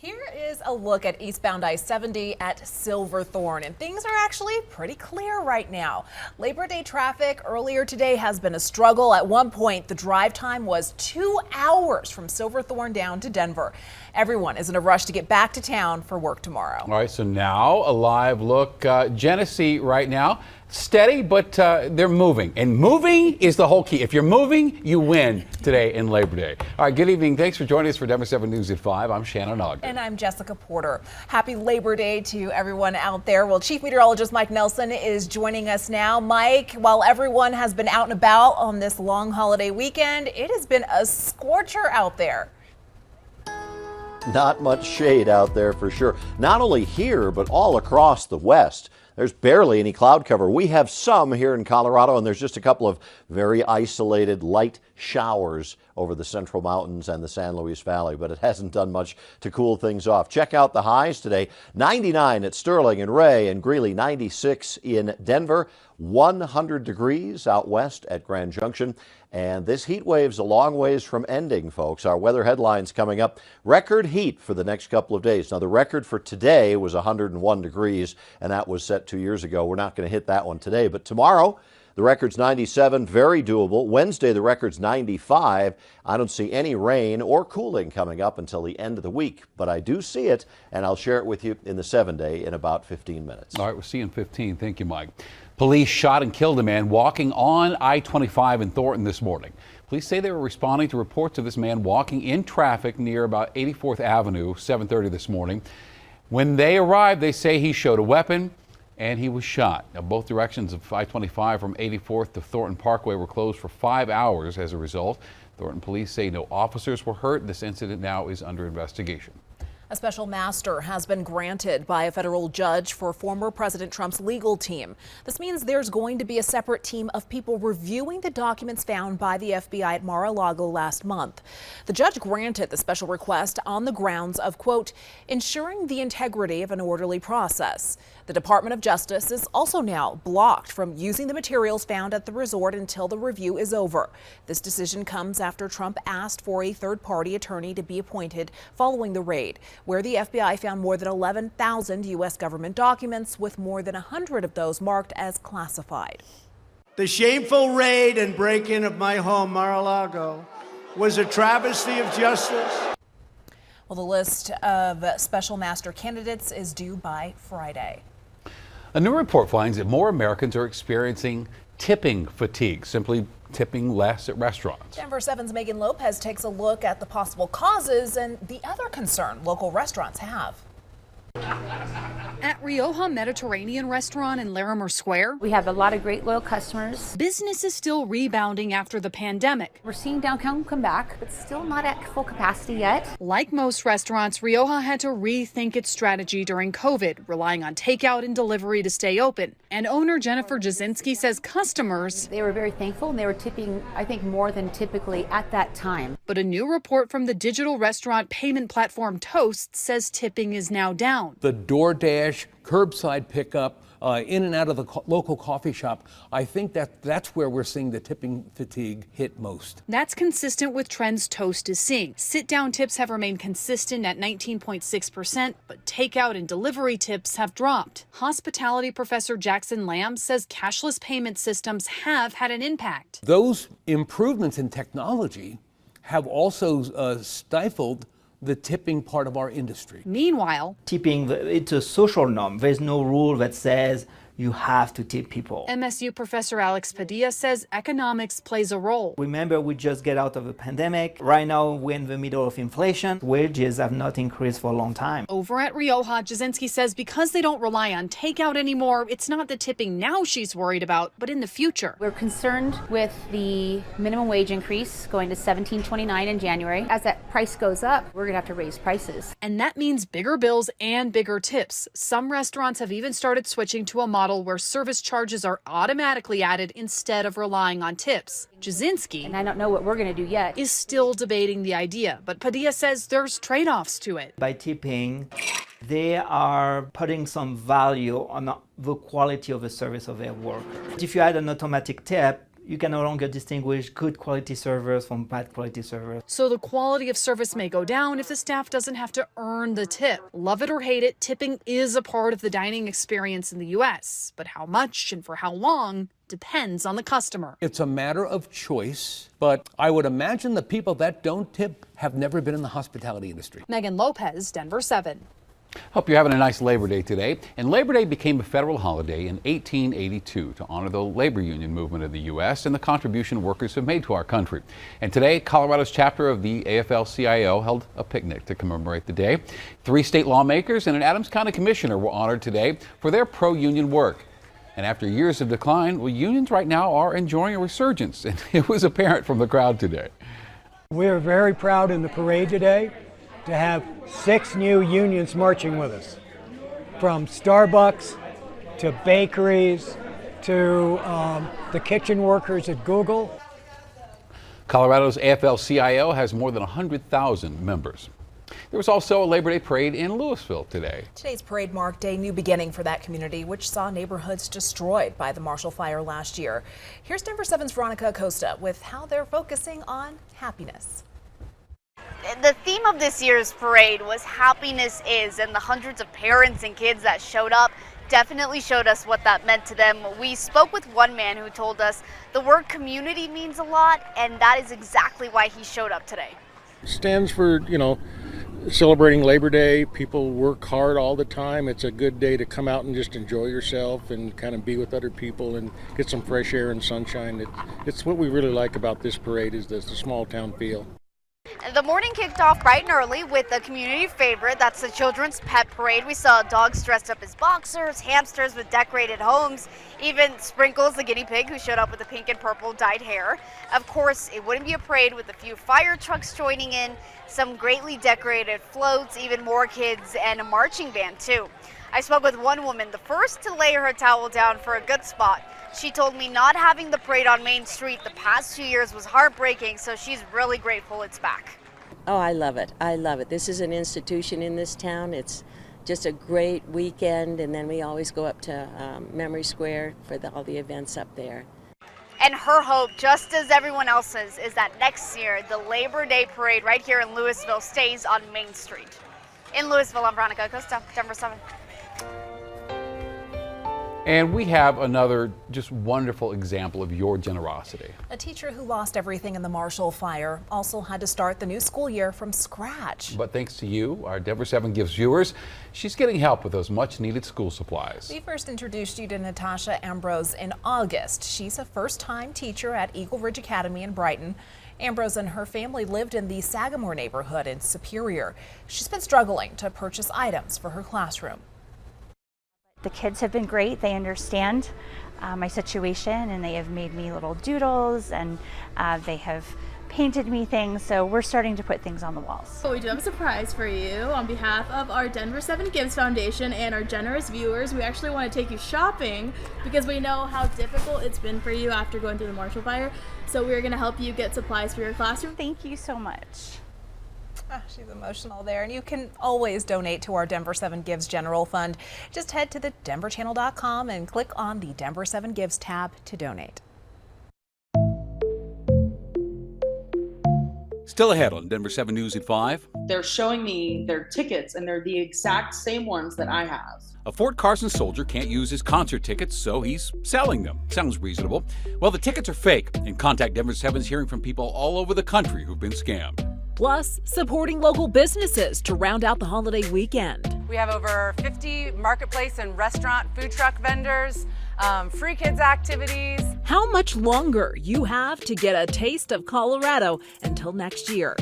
Here is a look at eastbound I-70 at Silverthorne, and things are actually pretty clear right now. Labor Day traffic earlier today has been a struggle. At one point, the drive time was 2 hours from Silverthorne down to Denver. Everyone is in a rush to get back to town for work tomorrow. All right, so now a live look. Genesee right now, steady, but they're moving. And moving is the whole key. If you're moving, you win today in Labor Day. All right, good evening. Thanks for joining us for Denver 7 News at 5. I'm Shannon Ogden. And I'm Jessica Porter. Happy Labor Day to everyone out there. Well, Chief Meteorologist Mike Nelson is joining us now. Mike, while everyone has been out and about on this long holiday weekend, it has been a scorcher out there. Not much shade out there for sure. Not only here, but all across the West. There's barely any cloud cover. We have some here in Colorado, and there's just a couple of very isolated light showers over the Central Mountains and the San Luis Valley, but it hasn't done much to cool things off. Check out the highs today. 99 at Sterling and Ray and Greeley, 96 in Denver, 100 degrees out west at Grand Junction. And this heat wave's a long ways from ending, folks. Our weather headlines coming up. Record heat for the next couple of days. Now, the record for today was 101 degrees, and that was set 2 years ago. We're not going to hit that one today, but tomorrow, the record's 97, very doable. Wednesday, the record's 95. I don't see any rain or cooling coming up until the end of the week, but I do see it, and I'll share it with you in the 7-day in about 15 minutes. All right, we'll see you in 15. Thank you, Mike. Police shot and killed a man walking on I-25 in Thornton this morning. Police say they were responding to reports of this man walking in traffic near about 84th Avenue, 7:30 this morning. When they arrived, they say he showed a weapon and he was shot. Now, both directions of I-25 from 84th to Thornton Parkway were closed for 5 hours as a result. Thornton police say no officers were hurt. This incident now is under investigation. A special master has been granted by a federal judge for former President Trump's legal team. This means there's going to be a separate team of people reviewing the documents found by the FBI at Mar-a-Lago last month. The judge granted the special request on the grounds of, quote, ensuring the integrity of an orderly process. The Department of Justice is also now blocked from using the materials found at the resort until the review is over. This decision comes after Trump asked for a third-party attorney to be appointed following the raid, where the FBI found more than 11,000 U.S. government documents, with more than 100 of those marked as classified. The shameful raid and break-in of my home, Mar-a-Lago, was a travesty of justice. Well, the list of special master candidates is due by Friday. A new report finds that more Americans are experiencing tipping fatigue, simply tipping less at restaurants. Denver 7's Megan Lopez takes a look at the possible causes and the other concern local restaurants have. At Rioja Mediterranean Restaurant in Larimer Square, we have a lot of great loyal customers. Business is still rebounding after the pandemic. We're seeing downtown come back, but still not at full capacity yet. Like most restaurants, Rioja had to rethink its strategy during COVID, relying on takeout and delivery to stay open. And owner Jennifer Jasinski says customers, they were very thankful, and they were tipping, I think, more than typically at that time. But a new report from the digital restaurant payment platform Toast says tipping is now down. The DoorDash, curbside pickup, in and out of the local coffee shop, I think that's where we're seeing the tipping fatigue hit most. That's consistent with trends Toast is seeing. Sit-down tips have remained consistent at 19.6%, but takeout and delivery tips have dropped. Hospitality professor Jackson Lamb says cashless payment systems have had an impact. Those improvements in technology have also stifled the tipping part of our industry. Meanwhile, tipping, it's a social norm. There's no rule that says you have to tip people. MSU professor Alex Padilla says economics plays a role. Remember, we just get out of a pandemic. Right now, we're in the middle of inflation. Wages have not increased for a long time. Over at Rioja, Jasinski says because they don't rely on takeout anymore, it's not the tipping now she's worried about, but in the future. We're concerned with the minimum wage increase going to $17.29 in January. As that price goes up, we're gonna have to raise prices. And that means bigger bills and bigger tips. Some restaurants have even started switching to a model where service charges are automatically added instead of relying on tips. Jasinski, and I don't know what we're going to do yet, is still debating the idea, but Padilla says there's trade-offs to it. By tipping, they are putting some value on the quality of the service of their worker. If you add an automatic tip, you can no longer distinguish good quality servers from bad quality servers. So the quality of service may go down if the staff doesn't have to earn the tip. Love it or hate it, tipping is a part of the dining experience in the U.S., but how much and for how long depends on the customer. It's a matter of choice, but I would imagine the people that don't tip have never been in the hospitality industry. Megan Lopez, Denver 7. Hope you're having a nice Labor Day today. And Labor Day became a federal holiday in 1882 to honor the labor union movement of the U.S. and the contribution workers have made to our country. And today, Colorado's chapter of the AFL-CIO held a picnic to commemorate the day. 3 state lawmakers and an Adams County commissioner were honored today for their pro-union work. And after years of decline, well, unions right now are enjoying a resurgence, and it was apparent from the crowd today. We're very proud in the parade today to have 6 new unions marching with us, from Starbucks to bakeries to the kitchen workers at Google. Colorado's AFL-CIO has more than 100,000 members. There was also a Labor Day parade in Louisville today. Today's parade marked a new beginning for that community, which saw neighborhoods destroyed by the Marshall Fire last year. Here's Denver 7's Veronica Acosta with how they're focusing on happiness. The theme of this year's parade was happiness is, and the hundreds of parents and kids that showed up definitely showed us what that meant to them. We spoke with one man who told us the word community means a lot, and that is exactly why he showed up today. Stands for, celebrating Labor Day. People work hard all the time. It's a good day to come out and just enjoy yourself and kind of be with other people and get some fresh air and sunshine. It's what we really like about this parade is the small town feel. The morning kicked off bright and early with a community favorite. That's the Children's Pet Parade. We saw dogs dressed up as boxers, hamsters with decorated homes, even Sprinkles, the guinea pig, who showed up with the pink and purple dyed hair. Of course, it wouldn't be a parade with a few fire trucks joining in, some greatly decorated floats, even more kids, and a marching band too. I spoke with one woman, the first to lay her towel down for a good spot. She told me not having the parade on Main Street the past 2 years was heartbreaking, so she's really grateful it's back. Oh, I love it. I love it. This is an institution in this town. It's just a great weekend, and then we always go up to Memory Square for all the events up there. And her hope, just as everyone else's, is that next year the Labor Day parade right here in Louisville stays on Main Street. In Louisville, I'm Veronica Acosta, Denver 7. And we have another just wonderful example of your generosity. A teacher who lost everything in the Marshall Fire also had to start the new school year from scratch. But thanks to you, our Denver 7 Gives viewers, she's getting help with those much needed school supplies. We first introduced you to Natasha Ambrose in August. She's a first-time teacher at Eagle Ridge Academy in Brighton. Ambrose and her family lived in the Sagamore neighborhood in Superior. She's been struggling to purchase items for her classroom. The kids have been great. They understand my situation, and they have made me little doodles, and they have painted me things, so we're starting to put things on the walls. So we do have a surprise for you. On behalf of our Denver 7 Gives Foundation and our generous viewers, we actually want to take you shopping because we know how difficult it's been for you after going through the Marshall Fire. So we're going to help you get supplies for your classroom. Thank you so much. She's emotional there, and you can always donate to our Denver 7 Gives General Fund. Just head to the denverchannel.com and click on the Denver 7 Gives tab to donate. Still ahead on Denver 7 News at 5. They're showing me their tickets, and they're the exact same ones that I have. A Fort Carson soldier can't use his concert tickets, so he's selling them. Sounds reasonable. Well, the tickets are fake, and Contact Denver 7 is hearing from people all over the country who've been scammed. Plus, supporting local businesses to round out the holiday weekend. We have over 50 marketplace and restaurant food truck vendors, free kids activities. How much longer you have to get a taste of Colorado until next year.